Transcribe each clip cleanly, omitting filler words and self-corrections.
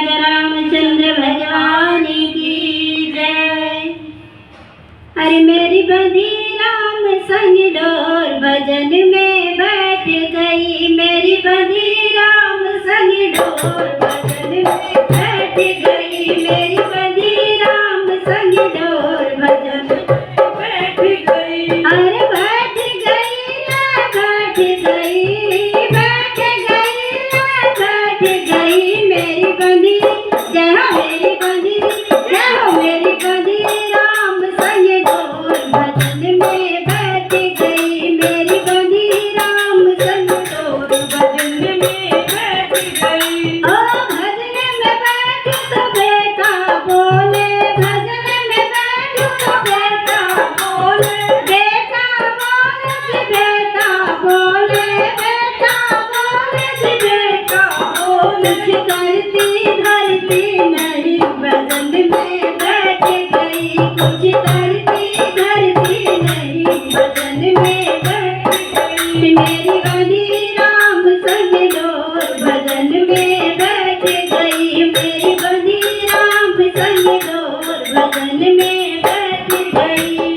राजा रामचंद्र भगवान की जय। अरे मेरी बंधी राम संग डोर भजन में बैठ गई, मेरी बंधी राम संग डोर भजन में बैठ गई, मेरी बंधी राम संग डोर भजन में बैठ गई। अरे बैठ गई ना बैठ गई, बैठ गई ना बैठ गई, मेरी बंधी जय हो मेरी बंधी, जय हो मेरी बंधी राम संग डोर भजन में बैठ गई, मेरी बंधी राम संग डोर भजन में बैठ गई। ओ भजन में बैठो तो बेटा बोले, भजन में बैठो तो बेटा बोले, बेटा बोले जी बेटा बोले, बेटा बोले जी बेटा बोले, कुछ करती धरती नहीं भजन में बैठ गई, कुछ करती धरती नहीं भजन में बैठ गई, मेरी बंधी राम संग डोर भजन में बैठ गई, मेरी बंधी राम संग डोर भजन में बैठ गई।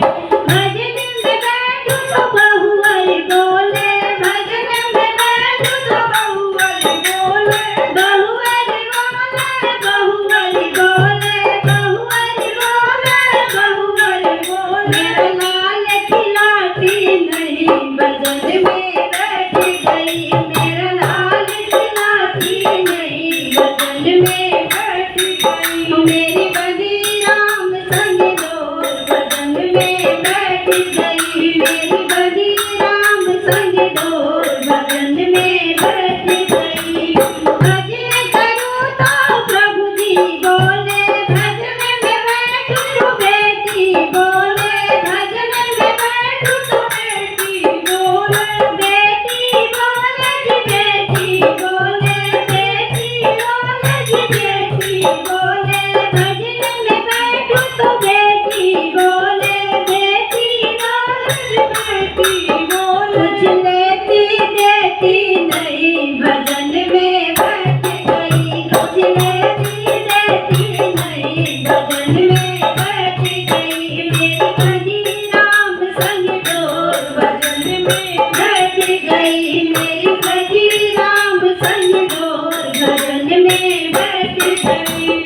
भजन में बैठो तो बहुअर बोले, भजन में बैठो तो बहुअर बोले, बहुअर बोले, बहुअर बोले, बहुअर बोले, बहुअर बोले, मेरा लाल खिलाती नहीं भजन में बैठ गई, मेरा लाल खिलाती नहीं भजन में बैठ गई, मेरी बंधी राम संग डोर भजन में बैठ गई, मेरी बंधी राम संग डोर भजन में बैठ गई। भजन करूँ तो प्रभु जी बोले, भजन में बैठूँ तो बेटी बोले, भजन में बैठूँ तो बेटी बोले, बेटी बोले जी बेटी बोले, बेटी बोले जी बेटी बोले, भजन में बैठूँ तो बेटी बोले, बेटी बोले जी बेटी बोले, कुछ लेती देती नहीं भजन में बैठ गई, कुछ लेती देती नहीं भजन में बैठ गई, मेरी बंधी राम संग डोर भजन में बैठ गई, मेरी बंधी राम संग डोर भजन में बैठ गई।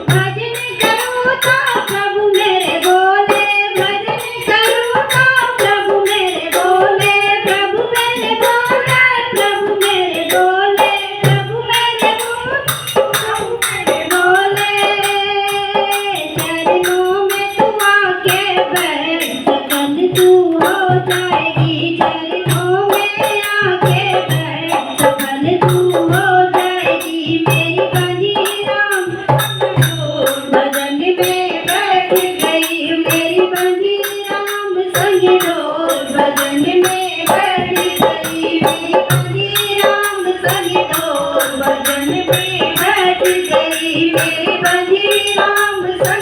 भजन करूँ तो प्रभु मेरे बोले, भजन करूँ तो प्रभु मेरे बोले, प्रभु मेरे बोले, प्रभु मेरे बोले, प्रभु मेरे बोले, प्रभु मेरे बोले, चरणों में तू आके बैठ, सकल तू हो जाएगी, चरणों में आके बैठ, सकल तू हो जाएगी, मेरी बंधी राम संग डोर भजन में बैठ गई, मेरी बंधी राम संग डोर भजन में बैठ गई, मेरी बंधी राम संग डोर भजन में बैठ गई, मेरी बंधी राम संग